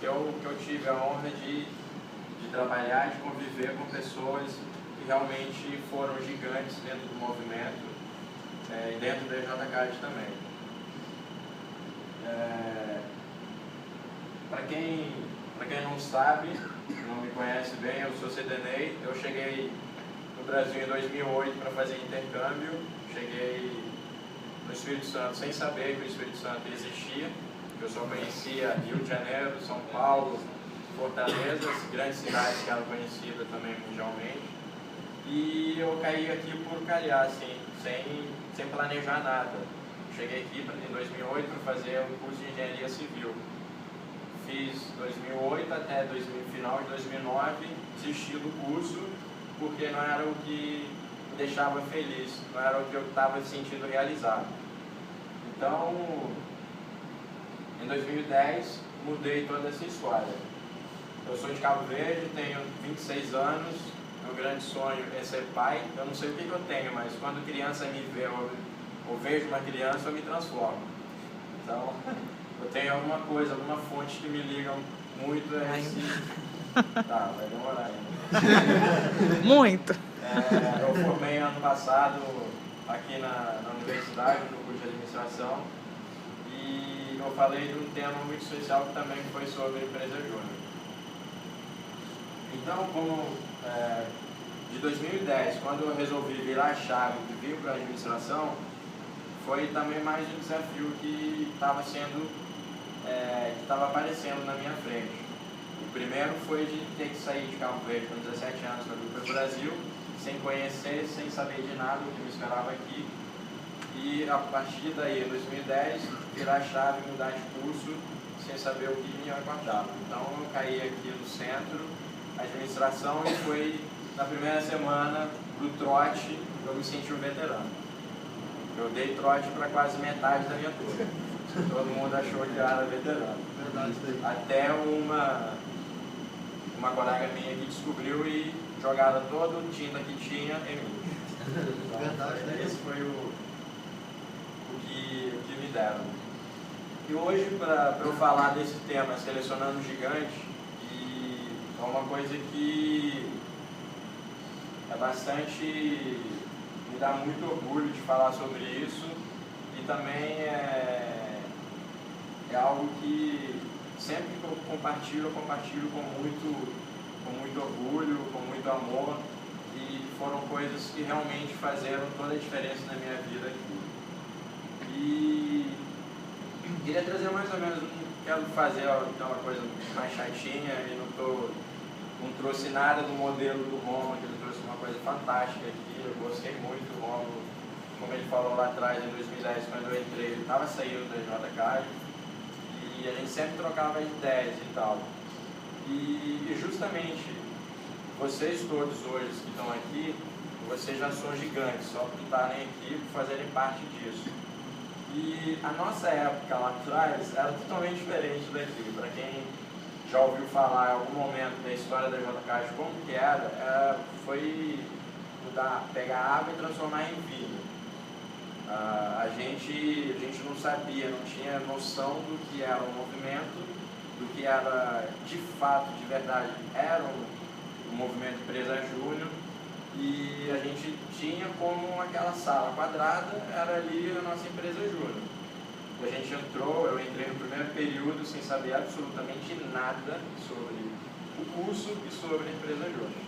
eu tive a honra de trabalhar, de conviver com pessoas que realmente foram gigantes dentro do movimento e dentro da JCAD também. Para quem não sabe, não me conhece bem, eu sou Cedenei. Eu cheguei no Brasil em 2008 para fazer intercâmbio. Cheguei no Espírito Santo sem saber que o Espírito Santo existia. Eu só conhecia Rio de Janeiro, São Paulo, Fortaleza, as grandes cidades que eram conhecidas também mundialmente. E eu caí aqui por calhar, assim, sem planejar nada. Cheguei aqui em 2008 para fazer um curso de Engenharia Civil. Fiz 2008 até final de 2009, desisti do curso porque não era o que me deixava feliz, não era o que eu estava sentindo realizado. Então, em 2010, mudei toda essa história. Eu sou de Cabo Verde, tenho 26 anos, meu grande sonho é ser pai. Eu não sei o que eu tenho, mas quando criança me vê ou vejo uma criança, eu me transformo. Então, eu tenho alguma coisa, alguma fonte que me liga muito a esse... Tá, vai demorar ainda. Muito! Eu formei ano passado aqui na universidade, no curso de administração, e eu falei de um tema muito especial que também foi sobre empresa júnior. Então, de 2010, quando eu resolvi virar a chave e vir para a administração, foi também mais um desafio que estava aparecendo na minha frente. O primeiro foi de ter que sair de Cabo Verde com 17 anos para vir para o Brasil, sem conhecer, sem saber de nada o que me esperava aqui. E a partir daí, em 2010, virar a chave e mudar de curso, sem saber o que me aguardava. Então eu caí aqui no centro, administração, e foi na primeira semana do trote, eu me senti um veterano. Eu dei trote para quase metade da minha turma. Todo mundo achou que eu era veterano. Verdade, até uma colega minha que descobriu e jogaram toda a tinta que tinha em mim. Então, verdade, esse foi o que me deram. E hoje, para eu falar desse tema, selecionando gigante, é uma coisa que é bastante... me dá muito orgulho de falar sobre isso, e também é algo que sempre que eu compartilho com muito orgulho, com muito amor, e foram coisas que realmente fizeram toda a diferença na minha vida aqui. E queria trazer mais ou menos, quero fazer uma coisa mais chatinha, e não trouxe nada do modelo do Roma, que ele trouxe uma coisa fantástica aqui. Eu gostei muito do Roma, como ele falou lá atrás, em 2010, quando eu entrei, ele estava saindo da JCAD, e a gente sempre trocava ideias e tal. E justamente, vocês todos hoje que estão aqui, vocês já são gigantes, só por estarem aqui, por fazerem parte disso. E a nossa época lá atrás era totalmente diferente daqui. Para quem já ouviu falar em algum momento da história da JCAD, como que foi pegar água e transformar em vinho. A gente não sabia, não tinha noção do que era o movimento, do que era de fato, de verdade, era o movimento Empresa Júnior, e a gente tinha como aquela sala quadrada, era ali a nossa Empresa Júnior. A gente eu entrei no primeiro período sem saber absolutamente nada sobre o curso e sobre a Empresa Júnior.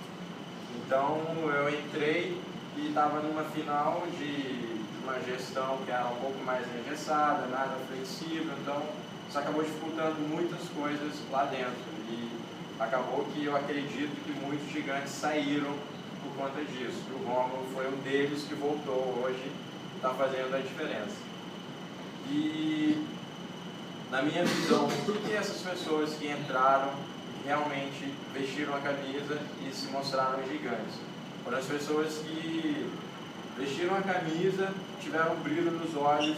Então eu entrei e estava numa final de uma gestão que era um pouco mais engessada, nada flexível, então isso acabou dificultando muitas coisas lá dentro. E acabou que eu acredito que muitos gigantes saíram por conta disso. O Rômulo foi um deles que voltou hoje e está fazendo a diferença. E, na minha visão, o que essas pessoas que entraram realmente vestiram a camisa e se mostraram gigantes? Foram as pessoas que vestiram a camisa, tiveram um brilho nos olhos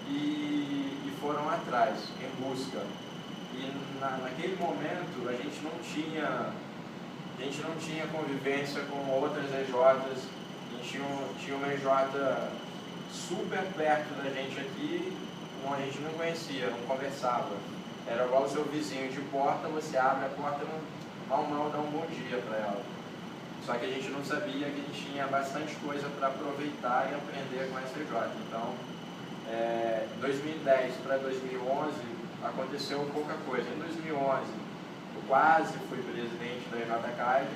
e foram atrás, em busca. E naquele momento a gente não tinha convivência com outras EJs, a gente tinha uma EJ super perto da gente aqui, a gente não conhecia, não conversava. era igual o seu vizinho de porta, você abre a porta e mal dá um bom dia para ela. Só que a gente não sabia que a gente tinha bastante coisa para aproveitar e aprender com a SJ. Então, 2010 para 2011 aconteceu pouca coisa. Em 2011 eu quase fui presidente da EJCAD,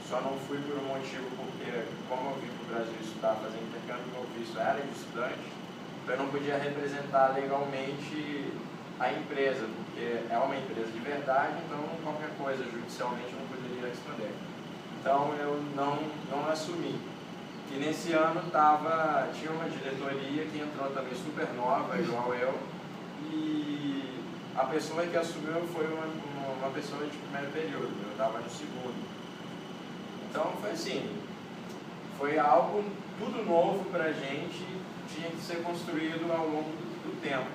só não fui por um motivo porque, como eu vim para o Brasil estudar, fazer intercâmbio, meu visto era de estudante, então eu não podia representar legalmente a empresa, porque é uma empresa de verdade, então qualquer coisa judicialmente eu não poderia responder. Então eu não assumi. E nesse ano tinha uma diretoria que entrou também super nova, igual eu, e a pessoa que assumiu foi uma pessoa de primeiro período, eu estava no segundo. Então foi assim, foi algo tudo novo para a gente, tinha que ser construído ao longo do tempo.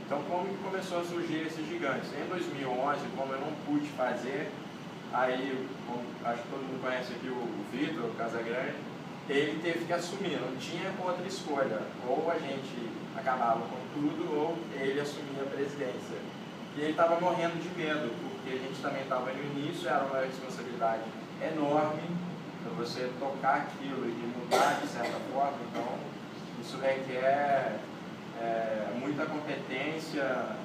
Então como que começou a surgir esses gigantes? Em 2011, como eu não pude fazer, aí, acho que todo mundo conhece aqui o Vitor Casagrande, ele teve que assumir, não tinha outra escolha. Ou a gente acabava com tudo, ou ele assumia a presidência. E ele estava morrendo de medo, porque a gente também estava no início, era uma responsabilidade enorme para você tocar aquilo e mudar de certa forma. Então, isso requer muita competência,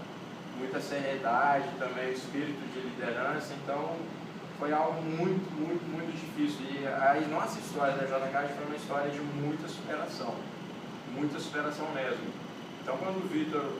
muita seriedade, também espírito de liderança. Então, foi algo muito difícil. E a nossa história da JCAD foi uma história de muita superação mesmo. Então, quando o Vitor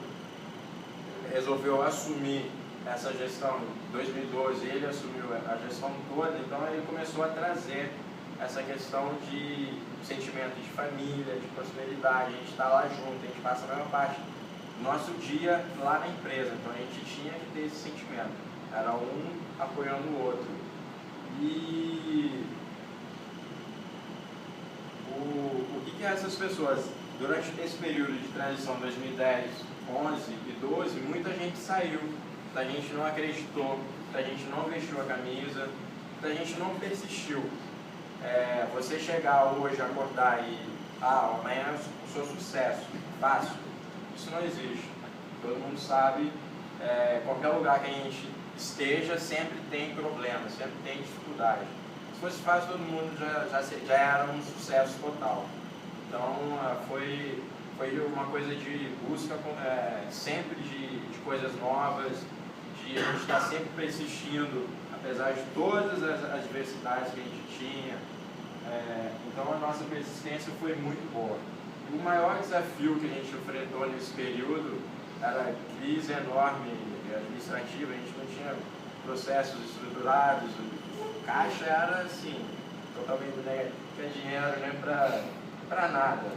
resolveu assumir essa gestão em 2012, ele assumiu a gestão toda, então ele começou a trazer essa questão de sentimento de família, de prosperidade. A gente está lá junto, a gente passa a maior parte do nosso dia lá na empresa, então a gente tinha que ter esse sentimento, era um apoiando o outro. E o que essas pessoas, durante esse período de transição 2010, 11 e 12, muita gente saiu, muita gente não acreditou, muita gente não vestiu a camisa, muita gente não persistiu. Você chegar hoje, acordar e amanhã eu sou sucesso, fácil, isso não existe. Todo mundo sabe, qualquer lugar que a gente esteja sempre tem problema, sempre tem dificuldade. Se fosse fácil, todo mundo já era um sucesso total. Então foi uma coisa de busca sempre de coisas novas, de a gente estar sempre persistindo, apesar de todas as adversidades que a gente tinha. Então a nossa persistência foi muito boa. E o maior desafio que a gente enfrentou nesse período era a crise enorme administrativa, a gente não tinha processos estruturados, o caixa era assim, totalmente, não tinha dinheiro nem para nada.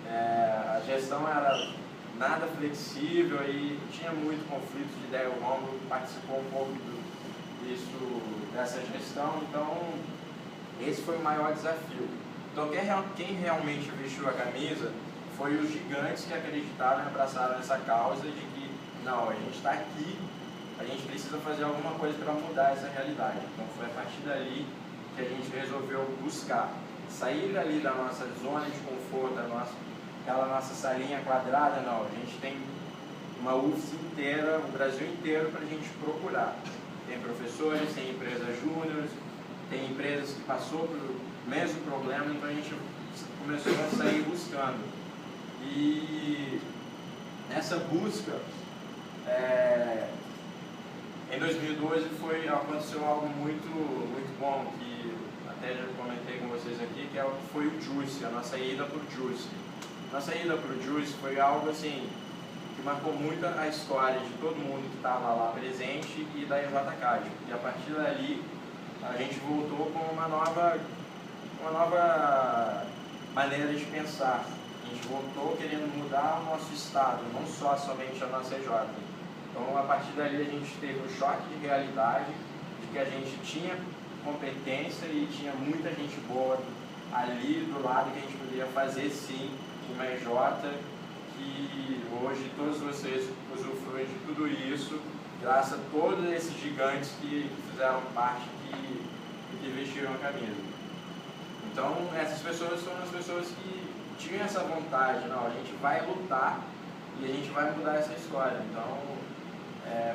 A gestão era nada flexível e tinha muito conflito de ideia. O Romulo participou um pouco dessa gestão, então esse foi o maior desafio. Então quem realmente vestiu a camisa foi os gigantes que acreditaram e abraçaram essa causa de que não, a gente está aqui, a gente precisa fazer alguma coisa para mudar essa realidade. Então foi a partir dali que a gente resolveu buscar sair ali da nossa zona de conforto, aquela nossa salinha quadrada. Não, a gente tem uma UFS inteira, o Brasil inteiro para a gente procurar. Tem professores, tem empresas júniores, tem empresas que passou pelo mesmo problema, então a gente começou a sair buscando. E nessa busca, em 2012 aconteceu algo muito bom, que até já comentei com vocês aqui, que foi o JUICE, a nossa ida para o JUICE. Nossa ida para o JUICE foi algo assim, que marcou muito a história de todo mundo que estava lá presente e da EJCAD. E a partir dali, a gente voltou com uma nova maneira de pensar. A gente voltou querendo mudar o nosso estado, não somente a nossa EJ. Então, a partir dali, a gente teve um choque de realidade, de que a gente tinha competência e tinha muita gente boa ali do lado, que a gente poderia fazer sim uma EJ, que hoje todos vocês usufruem de tudo isso, graças a todos esses gigantes que fizeram parte, que vestiram a camisa. Então, essas pessoas foram as pessoas que tinham essa vontade, não, a gente vai lutar e a gente vai mudar essa história. Então,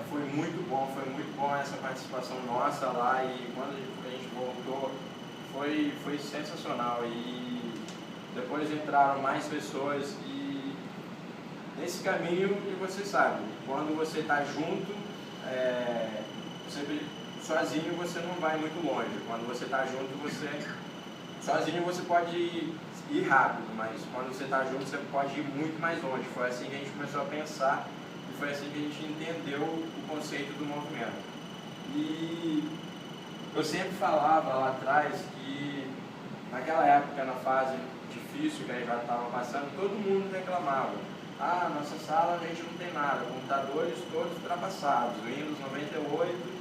foi muito bom essa participação nossa lá, e quando a gente voltou, foi sensacional. E depois entraram mais pessoas, e nesse caminho, e você sabe, quando você está junto, sozinho você não vai muito longe. Quando você está junto, sozinho você pode ir rápido, mas quando você está junto você pode ir muito mais longe. Foi assim que a gente começou a pensar, e foi assim que a gente entendeu o conceito do movimento. E eu sempre falava lá atrás que naquela época, na fase difícil que a gente já estava passando, todo mundo reclamava: ah, nossa sala a gente não tem nada, computadores todos ultrapassados, Windows 98,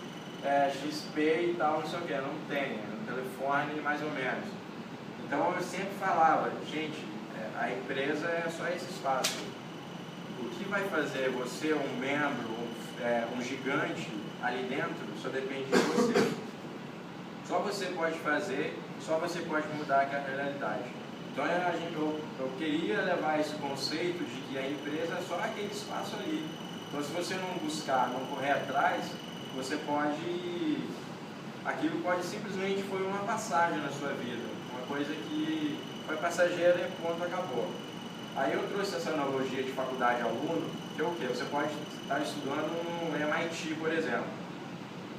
XP e tal, não sei o que, não tem, telefone mais ou menos. Então eu sempre falava: gente, a empresa é só esse espaço. O que vai fazer você um membro, um gigante ali dentro, só depende de você. Só você pode fazer, só você pode mudar aquela realidade. Então eu queria levar esse conceito de que a empresa é só aquele espaço ali. Então se você não buscar, não correr atrás, aquilo pode simplesmente foi uma passagem na sua vida, uma coisa que foi passageira e ponto, acabou. Aí eu trouxe essa analogia de faculdade-aluno, que é o quê? Você pode estar estudando no MIT, por exemplo,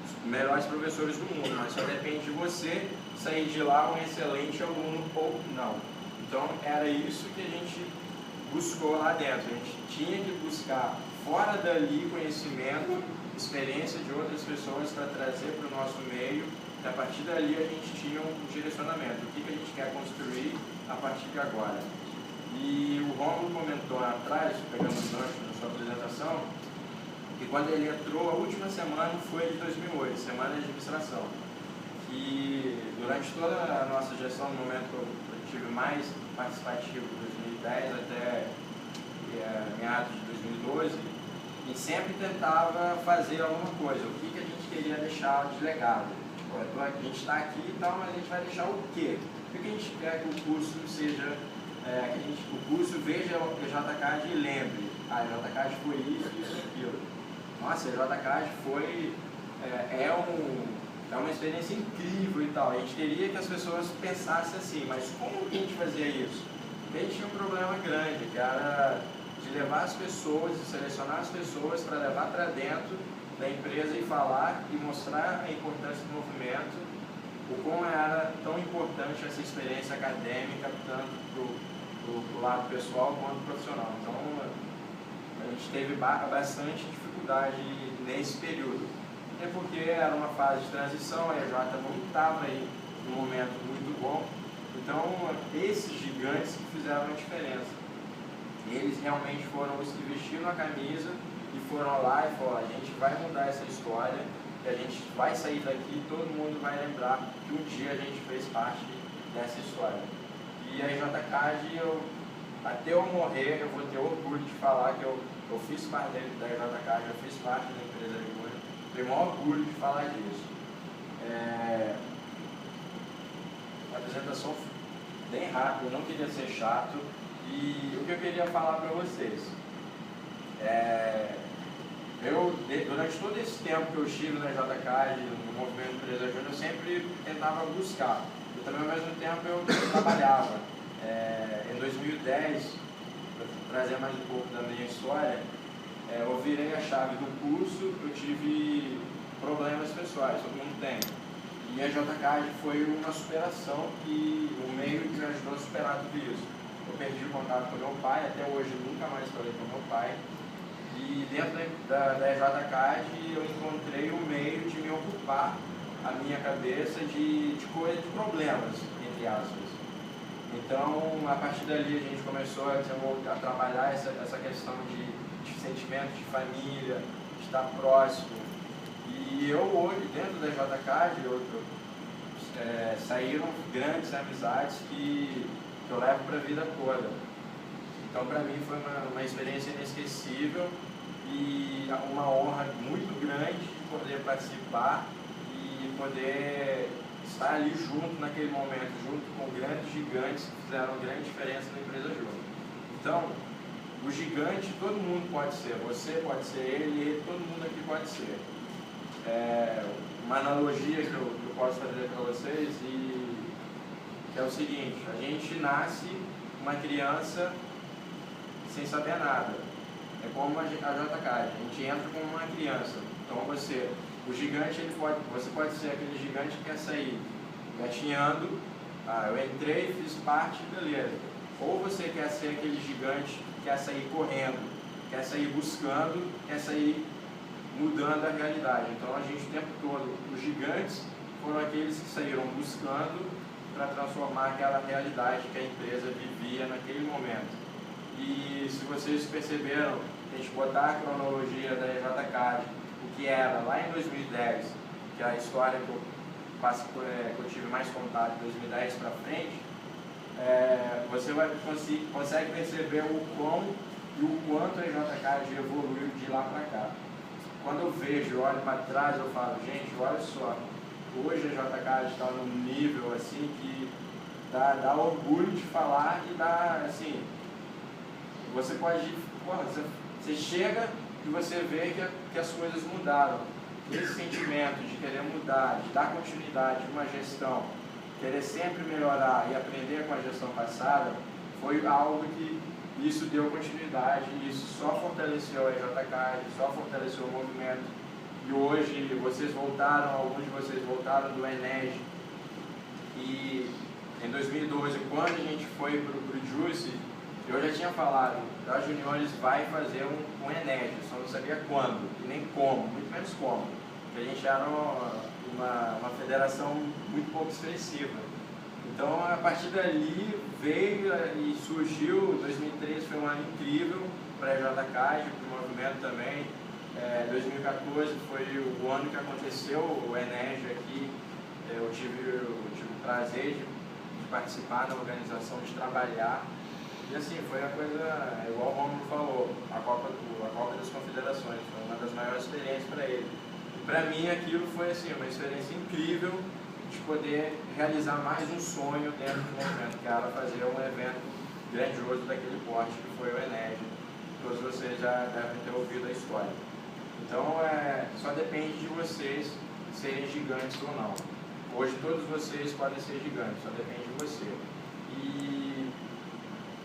os melhores professores do mundo, mas só depende de você sair de lá um excelente aluno ou não. Então era isso que a gente buscou lá dentro. A gente tinha que buscar fora dali conhecimento, experiência de outras pessoas para trazer para o nosso meio, e a partir dali a gente tinha um direcionamento, o que a gente quer construir a partir de agora. E o Rômulo comentou lá atrás, pegando o gancho na sua apresentação, que quando ele entrou, a última semana foi de 2008, semana de administração, que durante toda a nossa gestão, no momento que eu tive mais participativo, de 2010 até meados de 2012, a gente sempre tentava fazer alguma coisa, o que a gente queria deixar de legado. A gente está aqui e tal, mas a gente vai deixar o quê? O que a gente quer que o curso seja, o curso veja o JCAD e lembre: ah, o JCAD foi isso, isso e aquilo. Nossa, o JCAD foi, é uma experiência incrível e tal. A gente queria que as pessoas pensassem assim, mas como que a gente fazia isso? Porque a gente tinha um problema grande, que era de levar as pessoas, de selecionar as pessoas para levar para dentro da empresa e falar e mostrar a importância do movimento, o como era tão importante essa experiência acadêmica, tanto para o lado pessoal quanto profissional. Então, a gente teve bastante dificuldade nesse período. É porque era uma fase de transição, a EJ não estava aí num momento muito bom. Então, esses gigantes que fizeram a diferença. Eles realmente foram os que vestiram a camisa e foram lá e falaram: a gente vai mudar essa história, que a gente vai sair daqui e todo mundo vai lembrar que um dia a gente fez parte dessa história. E a JCAD, até eu morrer, eu vou ter orgulho de falar que eu fiz parte da JCAD, eu fiz parte da empresa de hoje. Tenho o maior orgulho de falar disso. A apresentação bem rápida, eu não queria ser chato. E o que eu queria falar para vocês, durante todo esse tempo que eu estive na JCAD, no movimento Empresa Júnior, eu sempre tentava buscar. E também, ao mesmo tempo, eu trabalhava. Em 2010, para trazer mais um pouco da minha história, eu virei a chave do curso, eu tive problemas pessoais, todo mundo tem. E a JCAD foi uma superação, um meio que me ajudou a superar tudo isso. Eu perdi o contato com meu pai, até hoje nunca mais falei com meu pai. E dentro da JCAD eu encontrei um meio de me ocupar a minha cabeça de problemas, entre aspas. Então, a partir dali a gente começou a trabalhar essa questão de sentimento de família, de estar próximo. E eu hoje, dentro da JCAD, saíram grandes amizades que eu levo para a vida toda. Então, para mim, foi uma experiência inesquecível e uma honra muito grande de poder participar e poder estar ali junto naquele momento, junto com grandes gigantes que fizeram grande diferença na empresa Júnior. Então, o gigante todo mundo pode ser, você pode ser ele, todo mundo aqui pode ser. Uma analogia que eu posso fazer para vocês, que é o seguinte: a gente nasce uma criança sem saber nada. É como a JK, a gente entra como uma criança. Então o gigante, você pode ser aquele gigante que quer sair gatinhando, eu entrei, fiz parte, beleza. Ou você quer ser aquele gigante que quer sair correndo, quer sair buscando, quer sair mudando a realidade. Então a gente o tempo todo, os gigantes foram aqueles que saíram buscando para transformar aquela realidade que a empresa vivia naquele momento. E se vocês perceberam, a gente botar a cronologia da JK, o que era lá em 2010, que é a história que eu tive mais contato de 2010 para frente, você consegue perceber o quão e o quanto a JK evoluiu de lá para cá. Quando eu vejo, olho para trás, eu falo, gente, olha só, hoje a JK está num nível assim que dá orgulho de falar e dá, assim, você pode, você chega e você vê que as coisas mudaram. Esse sentimento de querer mudar, de dar continuidade a uma gestão, querer sempre melhorar e aprender com a gestão passada, foi algo que isso deu continuidade, isso só fortaleceu a JK, só fortaleceu o movimento. E hoje alguns de vocês voltaram do Enege. E em 2012, quando a gente foi para o Juice, eu já tinha falado, a Juniores vai fazer um Enege, só não sabia quando e nem como, muito menos como. Porque a gente era uma federação muito pouco expressiva. Então, a partir dali, veio e surgiu. 2013 foi um ano incrível para a JK, para o movimento também. 2014 foi o ano que aconteceu o Enege aqui. Eu tive o prazer de participar da organização, de trabalhar. E assim, foi a coisa, igual o Romulo falou, a Copa das Confederações, foi uma das maiores experiências para ele. Para mim aquilo foi assim, uma experiência incrível de poder realizar mais um sonho dentro do movimento, que era fazer um evento grandioso daquele porte que foi o Enege. Todos vocês já devem ter ouvido a história. Então só depende de vocês serem gigantes ou não. Hoje todos vocês podem ser gigantes, só depende de você. E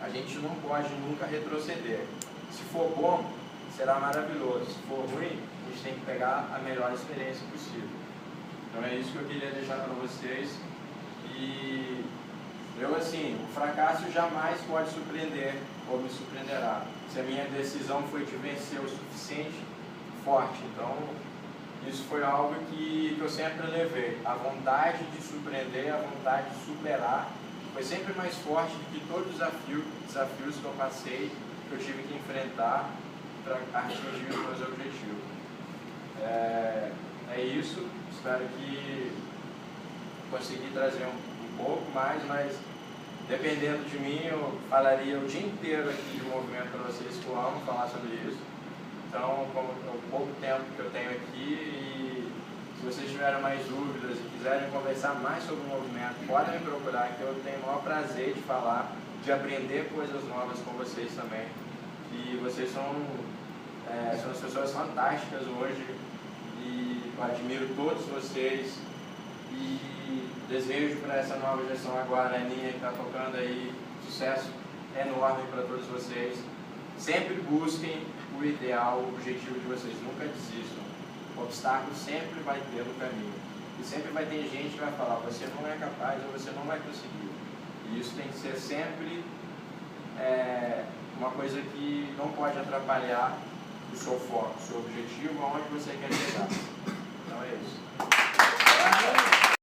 a gente não pode nunca retroceder. Se for bom, será maravilhoso. Se for ruim, a gente tem que pegar a melhor experiência possível. Então é isso que eu queria deixar para vocês. E o fracasso jamais pode surpreender ou me surpreenderá. Se a minha decisão foi de vencer o suficiente forte, então isso foi algo que eu sempre levei. A vontade de surpreender, a vontade de superar, foi sempre mais forte do que todos os desafios que eu passei, que eu tive que enfrentar para atingir os meus objetivos. É isso, espero que consegui trazer um pouco mais, mas dependendo de mim, eu falaria o dia inteiro aqui de movimento para vocês, que eu amo falar sobre isso. Então, como o pouco tempo que eu tenho aqui, e se vocês tiverem mais dúvidas e quiserem conversar mais sobre o movimento, podem me procurar, que eu tenho o maior prazer de falar, de aprender coisas novas com vocês também. E vocês são as pessoas fantásticas hoje, e eu admiro todos vocês, e desejo para essa nova gestão agora, a Aninha, que está tocando aí, sucesso enorme para todos vocês. Sempre busquem o ideal, o objetivo de vocês, nunca desistam. O obstáculo sempre vai ter no caminho. E sempre vai ter gente que vai falar, você não é capaz ou você não vai conseguir. E isso tem que ser sempre uma coisa que não pode atrapalhar o seu foco, o seu objetivo, aonde você quer chegar. Então é isso.